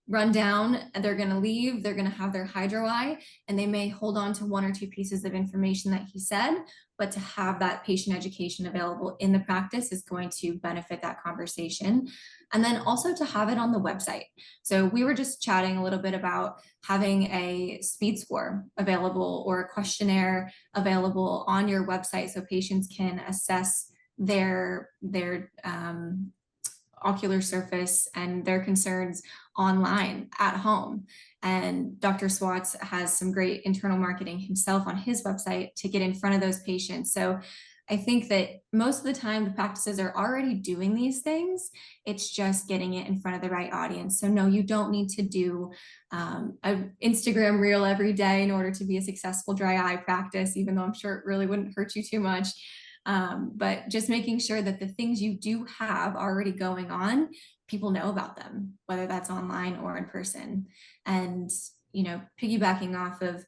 [SPEAKER 3] run down, they're going to leave, they're going to have their hydro eye, and they may hold on to one or two pieces of information that he said, but to have that patient education available in the practice is going to benefit that conversation. And then also to have it on the website. So we were just chatting a little bit about having a speed score available or a questionnaire available on your website so patients can assess their ocular surface and their concerns online at home. And Dr. Swatts has some great internal marketing himself on his website to get in front of those patients. So I think that most of the time the practices are already doing these things. It's just getting it in front of the right audience. So no, you don't need to do an Instagram reel every day in order to be a successful dry eye practice, even though I'm sure it really wouldn't hurt you too much. But just making sure that the things you do have already going on, people know about them, whether that's online or in person. And, you know, piggybacking off of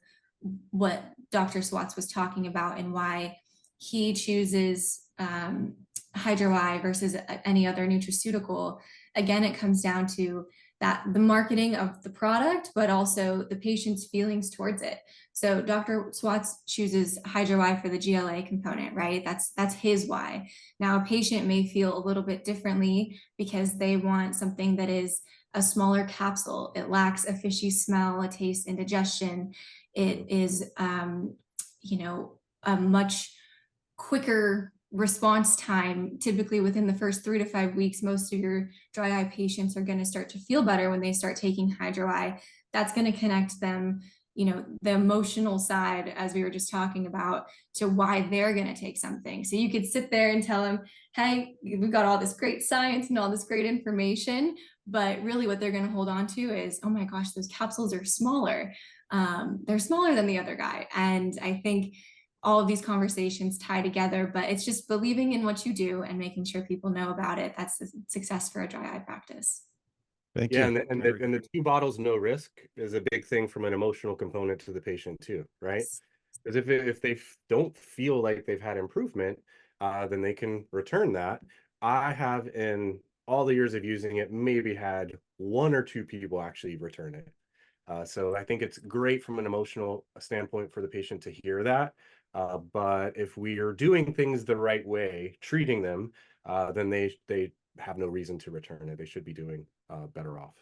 [SPEAKER 3] what Dr. Swatts was talking about and why he chooses hydro eye versus any other nutraceutical, again, it comes down to that the marketing of the product, but also the patient's feelings towards it. So Dr. Swatts chooses hydro eye for the GLA component, right? That's his why. Now a patient may feel a little bit differently because they want something that is a smaller capsule. It lacks a fishy smell, a taste, indigestion. It is, you know, a much quicker response time. Typically within the first 3 to 5 weeks, most of your dry eye patients are going to start to feel better when they start taking hydro eye. That's going to connect them, you know, the emotional side, as we were just talking about, to why they're going to take something. So you could sit there and tell them, hey, we've got all this great science and all this great information, but really what they're going to hold on to is, oh my gosh, those capsules are smaller. They're smaller than the other guy. And I think all of these conversations tie together, but it's just believing in what you do and making sure people know about it. That's the success for a dry eye practice.
[SPEAKER 1] Thank
[SPEAKER 2] Yeah,
[SPEAKER 1] you.
[SPEAKER 2] and the 2 bottles, no risk is a big thing from an emotional component to the patient too, right? Because if they don't feel like they've had improvement, then they can return that. I have, in all the years of using it, maybe had 1 or 2 people actually return it. So I think it's great from an emotional standpoint for the patient to hear that. But if we are doing things the right way, treating them, then they have no reason to return it. They should be doing better off.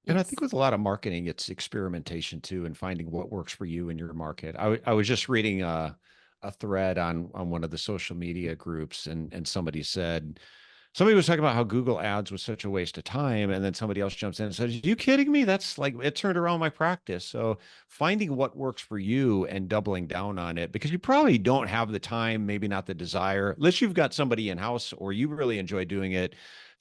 [SPEAKER 1] And I
[SPEAKER 3] Yes.
[SPEAKER 1] think with a lot of marketing, it's experimentation too, and finding what works for you and your market. I was just reading a thread on one of the social media groups, and somebody was talking about how Google ads was such a waste of time. And then somebody else jumps in and says, are you kidding me? That's like, it turned around my practice. So finding what works for you and doubling down on it, because you probably don't have the time, maybe not the desire, unless you've got somebody in-house or you really enjoy doing it.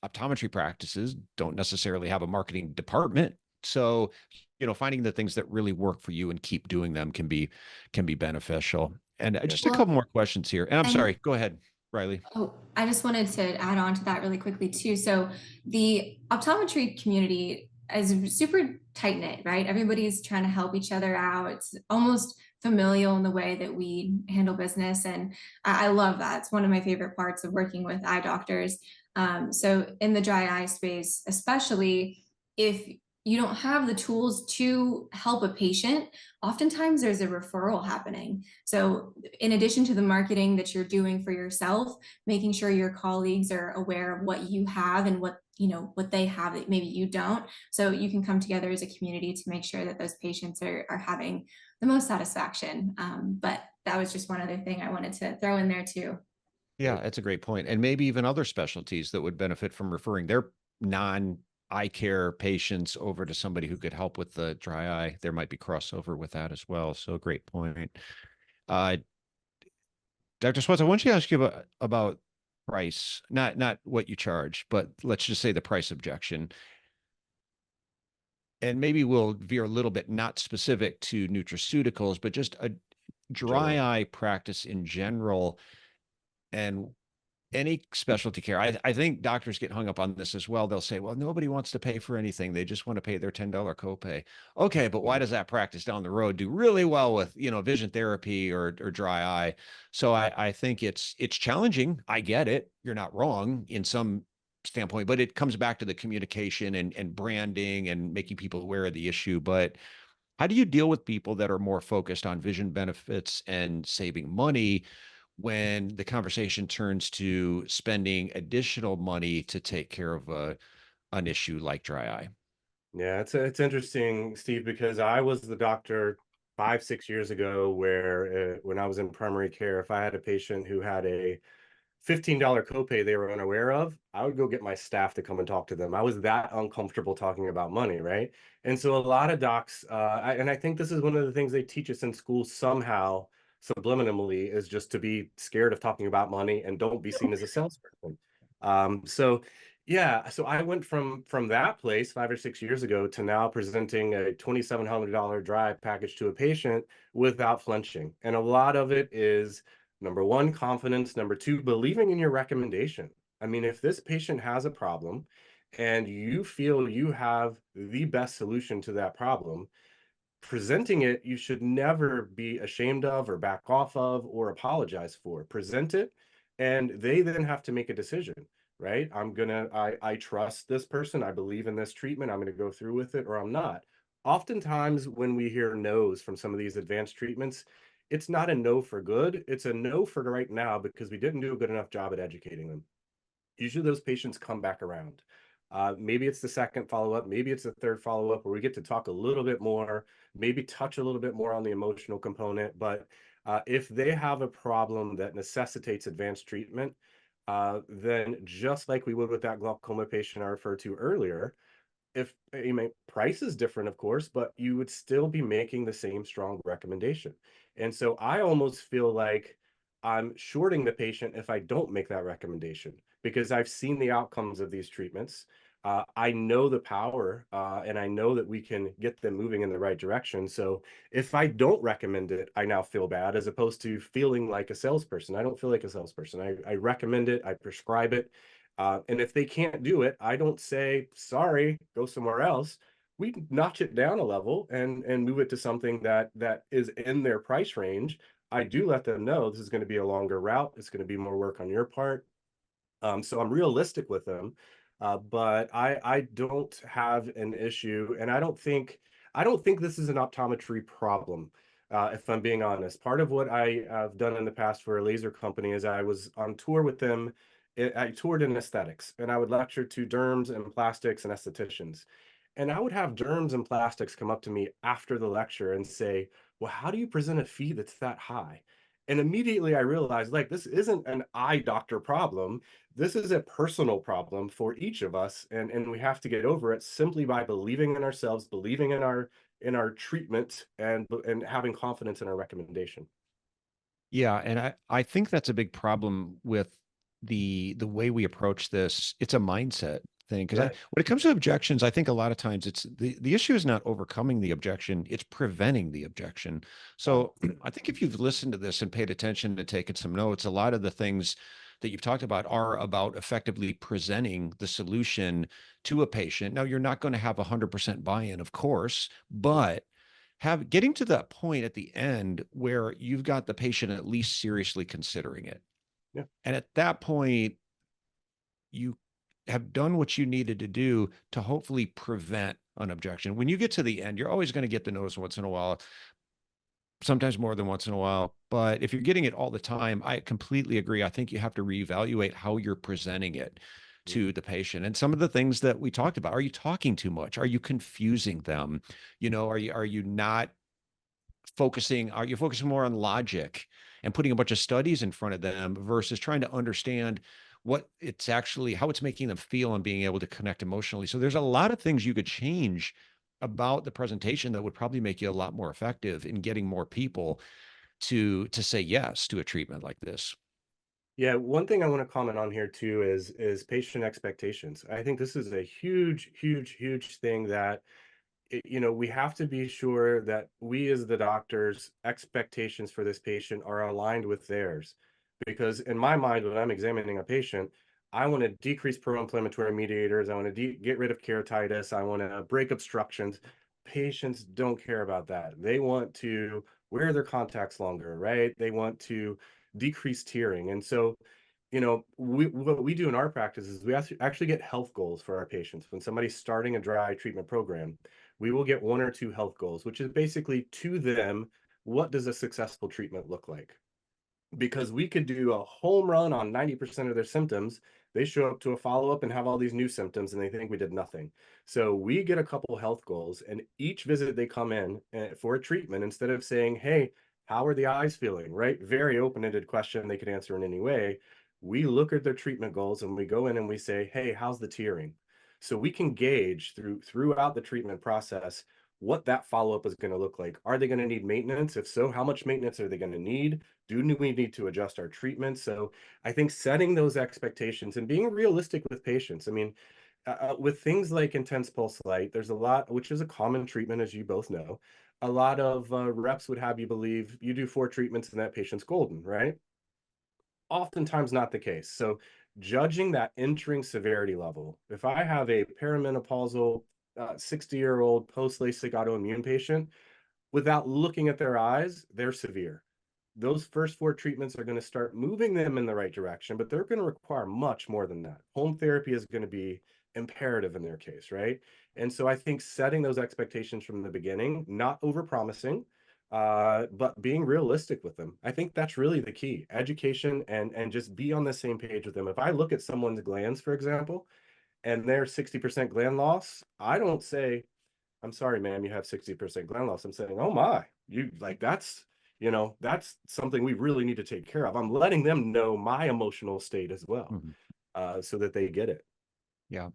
[SPEAKER 1] Optometry practices don't necessarily have a marketing department. So, you know, finding the things that really work for you and keep doing them can be beneficial. And just a couple more questions here. And I'm sorry, go ahead, Riley.
[SPEAKER 3] Oh, I just wanted to add on to that really quickly too. So the optometry community is super tight knit, right? Everybody's trying to help each other out. It's almost familial in the way that we handle business. And I love that. It's one of my favorite parts of working with eye doctors. So in the dry eye space, especially if you don't have the tools to help a patient, oftentimes there's a referral happening. So in addition to the marketing that you're doing for yourself, making sure your colleagues are aware of what you have and what, you know, what they have that maybe you don't. So you can come together as a community to make sure that those patients are having the most satisfaction. But that was just one other thing I wanted to throw in there too.
[SPEAKER 1] Yeah, that's a great point. And maybe even other specialties that would benefit from referring their non-eye care patients over to somebody who could help with the dry eye. There might be crossover with that as well. So great point. Dr. Swatts, I want you to ask you about price, not what you charge, but let's just say the price objection. And maybe we'll veer a little bit, not specific to nutraceuticals, but just a dry eye practice in general. And any specialty care, I think doctors get hung up on this as well. They'll say, well, nobody wants to pay for anything. They just want to pay their $10 copay. Okay, but why does that practice down the road do really well with, you know, vision therapy or dry eye? So I think it's challenging. I get it. You're not wrong in some standpoint, but it comes back to the communication and branding and making people aware of the issue. But how do you deal with people that are more focused on vision benefits and saving money when the conversation turns to spending additional money to take care of an issue like dry eye?
[SPEAKER 2] Yeah, it's interesting, Steve, because I was the doctor 5, 6 years ago where when I was in primary care, if I had a patient who had a $15 copay they were unaware of, I would go get my staff to come and talk to them. I was that uncomfortable talking about money, right? And so a lot of docs, and I think this is one of the things they teach us in school somehow, subliminally, is just to be scared of talking about money and don't be seen as a salesperson. So yeah, so I went from that place 5 or 6 years ago to now presenting a $2,700 dry package to a patient without flinching. And a lot of it is number one, confidence. Number two, believing in your recommendation. I mean, if this patient has a problem and you feel you have the best solution to that problem, presenting it, you should never be ashamed of or back off of or apologize for. Present it, and they then have to make a decision, right? I trust this person. I believe in this treatment. I'm gonna go through with it or I'm not. Oftentimes, when we hear no's from some of these advanced treatments, it's not a no for good. It's a no for right now because we didn't do a good enough job at educating them. Usually those patients come back around. Maybe it's the second follow-up, maybe it's the third follow-up where we get to talk a little bit more, maybe touch a little bit more on the emotional component. But if they have a problem that necessitates advanced treatment, then just like we would with that glaucoma patient I referred to earlier, if you may, price is different, of course, but you would still be making the same strong recommendation. And so I almost feel like I'm shorting the patient if I don't make that recommendation because I've seen the outcomes of these treatments. I know the power, and I know that we can get them moving in the right direction. So if I don't recommend it, I now feel bad as opposed to feeling like a salesperson. I don't feel like a salesperson. I recommend it, I prescribe it. And if they can't do it, I don't say, sorry, go somewhere else. We notch it down a level and move it to something that is in their price range. I do let them know this is going to be a longer route. It's going to be more work on your part. So I'm realistic with them, but I don't have an issue, and I don't think this is an optometry problem. If I'm being honest, part of what I have done in the past for a laser company is I was on tour with them. I toured in aesthetics, and I would lecture to derms and plastics and estheticians. And I would have derms and plastics come up to me after the lecture and say, "Well, how do you present a fee that's that high?" And immediately I realized, like, this isn't an eye doctor problem. This is a personal problem for each of us, and we have to get over it simply by believing in ourselves, believing in our treatment, and having confidence in our recommendation.
[SPEAKER 1] Yeah, and I think that's a big problem with the way we approach this. It's a mindset thing because I
[SPEAKER 2] Yeah,
[SPEAKER 1] when it comes to objections, I think a lot of times it's the issue is not overcoming the objection, it's preventing the objection.
[SPEAKER 2] wow.
[SPEAKER 1] So I think if you've listened to this and paid attention and taken some notes, a lot of the things that you've talked about are about effectively presenting the solution to a patient. Now, you're not going to have 100% buy-in, of course, but have getting to that point at the end where you've got the patient at least seriously considering it.
[SPEAKER 2] Yeah.
[SPEAKER 1] And at that point, you have done what you needed to do to hopefully prevent an objection. When you get to the end, you're always going to get the notice once in a while, sometimes more than once in a while. But if you're getting it all the time, I completely agree. I think you have to reevaluate how you're presenting it
[SPEAKER 2] Mhm.
[SPEAKER 1] to the patient. And some of the things that we talked about, are you talking too much? Are you confusing them? Are you not focusing are you focusing more on logic and putting a bunch of studies in front of them versus trying to understand what it's actually how it's making them feel and being able to connect emotionally. So there's a lot of things you could change about the presentation that would probably make you a lot more effective in getting more people to say yes to a treatment like this.
[SPEAKER 2] Yeah, one thing I want to comment on here too is patient expectations. I think this is a huge, huge, huge thing that we have to be sure that we as the doctors expectations for this patient are aligned with theirs, because in my mind when I'm examining a patient, I want to decrease pro-inflammatory mediators, I want to get rid of keratitis, I want to break obstructions. Patients don't care about that. They want to wear their contacts longer, right? They want to decrease tearing. And so what we do in our practice is we actually get health goals for our patients. When somebody's starting a dry eye treatment program, we will get 1 or 2 health goals, which is basically to them, what does a successful treatment look like? Because we could do a home run on 90% of their symptoms. They show up to a follow-up and have all these new symptoms and they think we did nothing. So we get a couple health goals, and each visit they come in for a treatment, instead of saying, hey, how are the eyes feeling, right? Very open-ended question they could answer in any way. We look at their treatment goals and we go in and we say, hey, how's the tearing? So we can gauge throughout the treatment process what that follow-up is going to look like. Are they going to need maintenance? If so, how much maintenance are they going to need? Do we need to adjust our treatment? So I think setting those expectations and being realistic with patients. I mean, with things like intense pulse light, there's a lot, which is a common treatment, as you both know. A lot of reps would have you believe you do 4 treatments and that patient's golden, right? Oftentimes not the case. So judging that entering severity level, if I have a perimenopausal 60-year-old post-LASIK autoimmune patient, without looking at their eyes, they're severe. Those first 4 treatments are going to start moving them in the right direction, but they're going to require much more than that. Home therapy is going to be imperative in their case, right? And so I think setting those expectations from the beginning, not overpromising, but being realistic with them. I think that's really the key. Education and just be on the same page with them. If I look at someone's glands, for example, and they're 60% gland loss, I don't say, I'm sorry, ma'am, you have 60% gland loss. I'm saying, oh my, you like that's something we really need to take care of. I'm letting them know my emotional state as well,
[SPEAKER 1] Mhm.
[SPEAKER 2] so that they get it.
[SPEAKER 1] Yeah.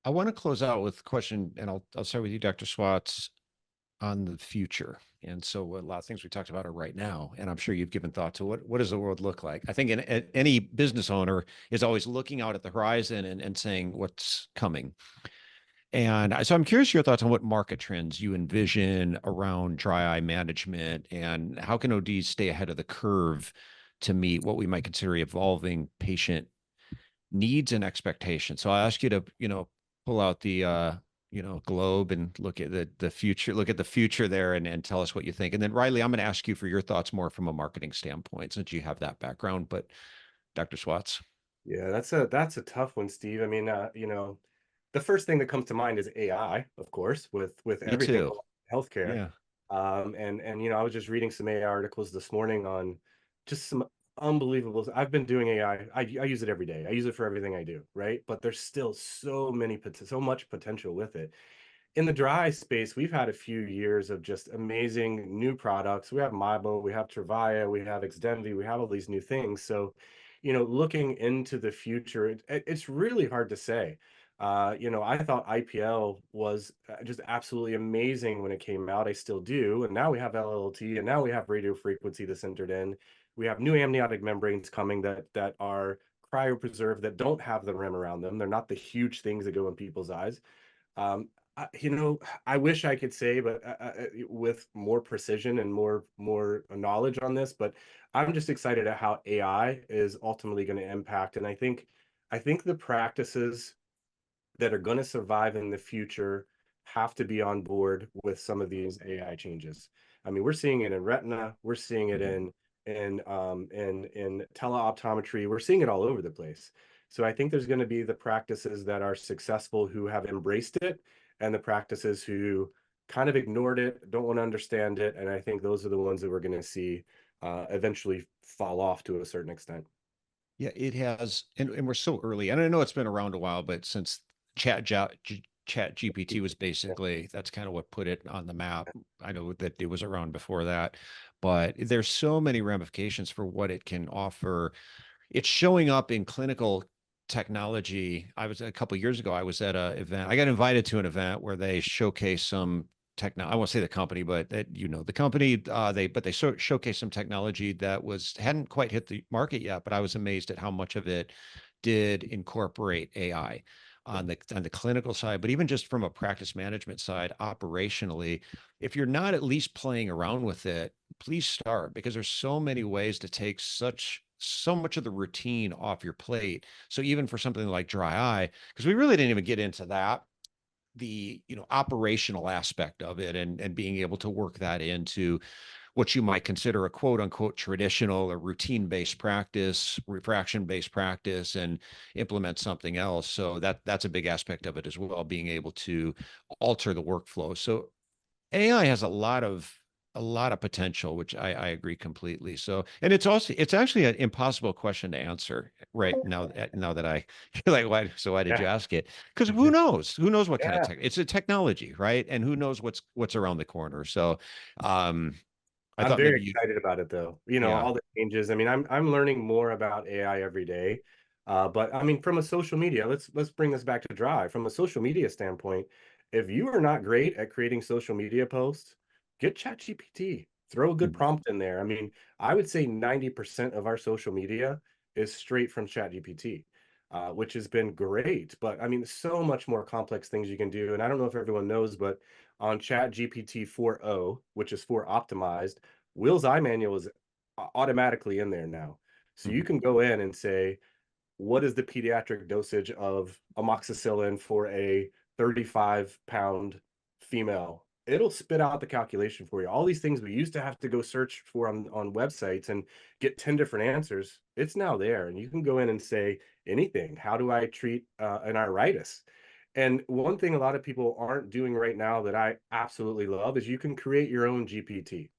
[SPEAKER 1] I want to close out with a question, and I'll start with you, Dr. Swatts, on the future. And so a lot of things we talked about are right now, and I'm sure you've given thought to what does the world look like? I think any business owner is always looking out at the horizon and saying what's coming. And so I'm curious your thoughts on what market trends you envision around dry eye management, and how can ODs stay ahead of the curve to meet what we might consider evolving patient needs and expectations. So I ask you to, pull out the globe and look at the future, look at the future there, and tell us what you think. And then Riley, I'm going to ask you for your thoughts more from a marketing standpoint, since you have that background. But Dr. Swatts.
[SPEAKER 2] Yeah, that's a tough one, Steve. I mean, the first thing that comes to mind is AI, of course, with
[SPEAKER 1] Me
[SPEAKER 2] everything
[SPEAKER 1] too.
[SPEAKER 2] going on in healthcare.
[SPEAKER 1] Yeah.
[SPEAKER 2] And I was just reading some AI articles this morning on just some unbelievable. I've been doing AI. I use it every day. I use it for everything I do, right? But there's still so much potential with it. In the dry space, we've had a few years of just amazing new products. We have Mibo, we have Trevia, we have Xdemvy, we have all these new things. So, looking into the future, it's really hard to say. I thought IPL was just absolutely amazing when it came out. I still do. And now we have LLT, and now we have radio frequency that's entered in. We have new amniotic membranes coming that are cryopreserved, that don't have the rim around them. They're not the huge things that go in people's eyes. Um, I wish I could say, but with more precision and more knowledge on this, but I'm just excited at how AI is ultimately going to impact. And I think the practices that are going to survive in the future have to be on board with some of these AI changes. I mean, we're seeing it in retina, we're seeing it
[SPEAKER 1] Mhm.
[SPEAKER 2] in teleoptometry, we're seeing it all over the place. So I think there's going to be the practices that are successful who have embraced it, and the practices who kind of ignored it, don't want to understand it, and I think those are the ones that we're going to see eventually fall off to a certain extent.
[SPEAKER 1] Yeah, it has, and we're so early. And I know it's been around a while, but since Chat GPT was
[SPEAKER 2] Yeah.
[SPEAKER 1] basically, that's kind of what put it on the map. I know that it was around before that, but there's so many ramifications for what it can offer. It's showing up in clinical technology. I was a couple of years ago, I was at a event. I got invited to an event where they showcase some technology. I won't say the company, but the company. They showcase some technology that hadn't quite hit the market yet. But I was amazed at how much of it did incorporate AI on the clinical side, but even just from a practice management side, operationally, if you're not at least playing around with it, please start, because there's so many ways to take so much of the routine off your plate. So even for something like dry eye, because we really didn't even get into that, the operational aspect of it, and being able to work that into what you might consider a quote unquote traditional or routine-based practice, refraction-based practice, and implement something else. So that's a big aspect of it as well, being able to alter the workflow. So AI has a lot of potential, which I agree completely. So, and it's actually an impossible question to answer right now that I feel like, why did
[SPEAKER 2] Yeah.
[SPEAKER 1] you ask it? Because who knows? Who knows what kind of
[SPEAKER 2] Yeah.
[SPEAKER 1] tech? It's a technology, right? And who knows what's around the corner. So, um, I
[SPEAKER 2] I'm
[SPEAKER 1] thought
[SPEAKER 2] very
[SPEAKER 1] maybe you,
[SPEAKER 2] excited about it though.
[SPEAKER 1] yeah.
[SPEAKER 2] All the changes. I mean, I'm learning more about AI every day. But I mean, from a social media, let's bring this back to Drive. From a social media standpoint, if you are not great at creating social media posts, get ChatGPT. Throw a good
[SPEAKER 1] Mhm.
[SPEAKER 2] prompt in there. I mean, I would say 90% of our social media is straight from ChatGPT, which has been great. But I mean, so much more complex things you can do. And I don't know if everyone knows, but on ChatGPT 4.0, which is for optimized, Will's eye manual is automatically in there now. So you
[SPEAKER 1] Mhm.
[SPEAKER 2] can go in and say, what is the pediatric dosage of amoxicillin for a 35-pound female? It'll spit out the calculation for you. All these things we used to have to go search for on websites and get 10 different answers. It's now there. And you can go in and say anything. How do I treat an iritis? And one thing a lot of people aren't doing right now that I absolutely love is you can create your own GPT.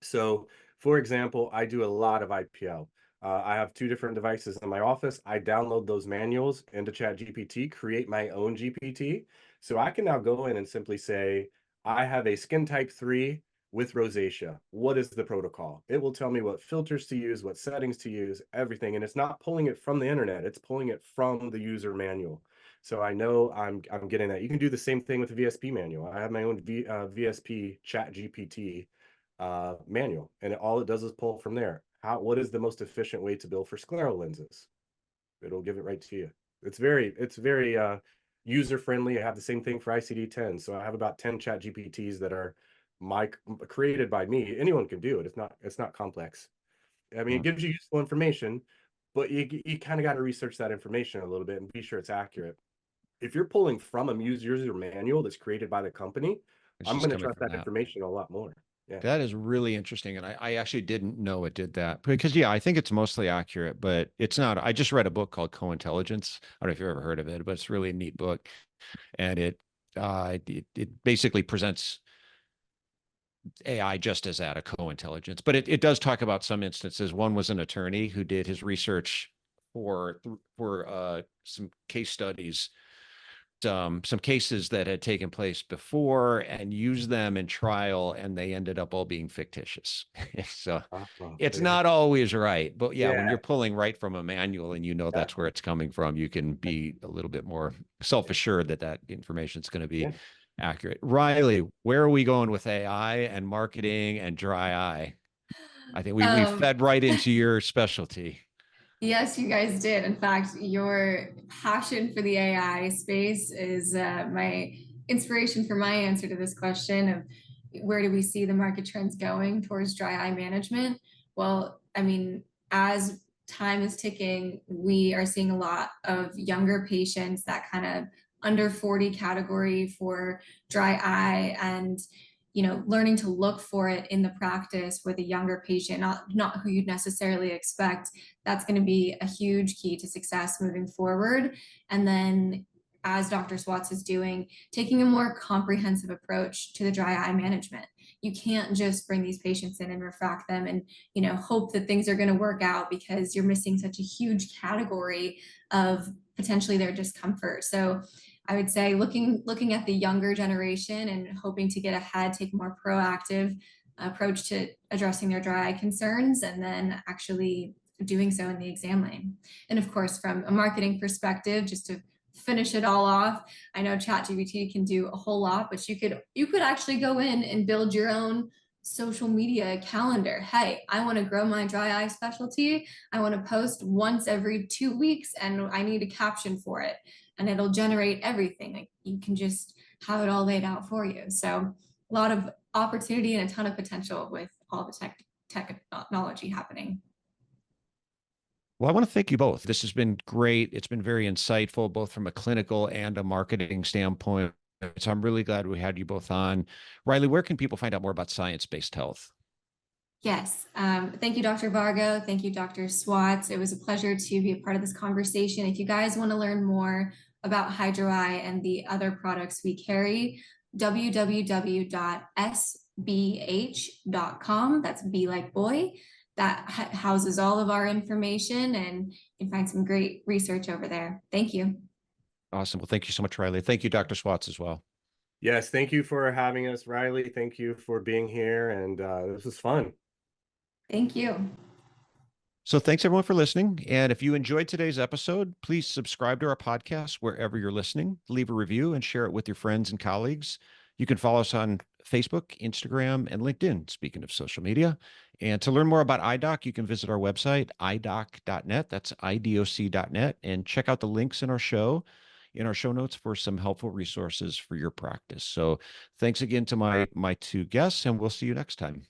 [SPEAKER 2] So, for example, I do a lot of IPL. I have two different devices in my office. I download those manuals into ChatGPT, create my own GPT. So I can now go in and simply say, I have a skin type 3 with rosacea. What is the protocol? It will tell me what filters to use, what settings to use, everything. And it's not pulling it from the internet, it's pulling it from the user manual. So I know I'm getting that. You can do the same thing with the VSP manual. I have my own VSP ChatGPT manual, and all it does is pull from there. What is the most efficient way to bill for scleral lenses? It'll give it right to you. It's very user friendly. I have the same thing for ICD-10. So I have about 10 chat GPTs that are my created by me. Anyone can do it. It's not complex. I mean, it
[SPEAKER 1] Well,
[SPEAKER 2] gives you useful information, but you kind of got to research that information a little bit and be sure it's accurate. If you're pulling from a user manual that's created by the company,
[SPEAKER 1] it's
[SPEAKER 2] I'm
[SPEAKER 1] just
[SPEAKER 2] going to
[SPEAKER 1] coming
[SPEAKER 2] trust
[SPEAKER 1] from
[SPEAKER 2] that
[SPEAKER 1] that.
[SPEAKER 2] information a lot more. Yeah.
[SPEAKER 1] That is really interesting. And I actually didn't know it did that because, yeah, I think it's mostly accurate, but it's not. I just read a book called Co-Intelligence. I don't know if you've ever heard of it, but it's really a neat book. And it basically presents AI just as that, a co-intelligence. But it does talk about some instances. One was an attorney who did his research for some case studies, some cases that had taken place before and used them in trial, and they ended up all being fictitious. So it's
[SPEAKER 2] Yeah.
[SPEAKER 1] not always right. But yeah, when
[SPEAKER 2] Yeah.
[SPEAKER 1] you're pulling right from a manual and you know
[SPEAKER 2] Yeah.
[SPEAKER 1] that's where it's coming from, you can be a little bit more self-assured that that information is going to be
[SPEAKER 2] Yeah.
[SPEAKER 1] accurate. Riley, where are we going with AI and marketing and dry eye? I think we
[SPEAKER 3] Um,
[SPEAKER 1] fed right into your specialty.
[SPEAKER 3] Yes, you guys did. In fact, your passion for the AI space is my inspiration for my answer to this question of where do we see the market trends going towards dry eye management? Well, I mean, as time is ticking, we are seeing a lot of younger patients, that kind of under 40 category for dry eye, and learning to look for it in the practice with a younger patient, not who you'd necessarily expect. That's going to be a huge key to success moving forward. And then, as Dr. Swatts is doing, taking a more comprehensive approach to the dry eye management. You can't just bring these patients in and refract them and hope that things are going to work out, because you're missing such a huge category of potentially their discomfort. So I would say looking at the younger generation and hoping to get ahead, take a more proactive approach to addressing their dry eye concerns, and then actually doing so in the exam lane. And of course, from a marketing perspective, just to finish it all off, I know ChatGPT can do a whole lot, but you could actually go in and build your own social media calendar. Hey, I want to grow my dry eye specialty. I want to post once every 2 weeks and I need a caption for it. And it'll generate everything. Like, you can just have it all laid out for you. So a lot of opportunity and a ton of potential with all the technology happening.
[SPEAKER 1] Well, I want to thank you both. This has been great. It's been very insightful, both from a clinical and a marketing standpoint. So I'm really glad we had you both on. Riley, where can people find out more about science-based health?
[SPEAKER 3] Yes. Thank you, Dr. Vargo. Thank you, Dr. Swatts. It was a pleasure to be a part of this conversation. If you guys want to learn more about Hydro-Eye and the other products we carry, www.sbh.com. That's B like boy. That houses all of our information, and you can find some great research over there. Thank you.
[SPEAKER 1] Awesome. Well, thank you so much, Riley. Thank you, Dr. Swatts, as well.
[SPEAKER 2] Yes, thank you for having us, Riley. Thank you for being here, and this was fun.
[SPEAKER 3] Thank you.
[SPEAKER 1] So thanks everyone for listening. And if you enjoyed today's episode, please subscribe to our podcast wherever you're listening, leave a review and share it with your friends and colleagues. You can follow us on Facebook, Instagram, and LinkedIn, speaking of social media. And to learn more about iDoc, you can visit our website, idoc.net. That's idoc.net, and check out the links in our show notes for some helpful resources for your practice. So thanks again to my two guests, and we'll see you next time.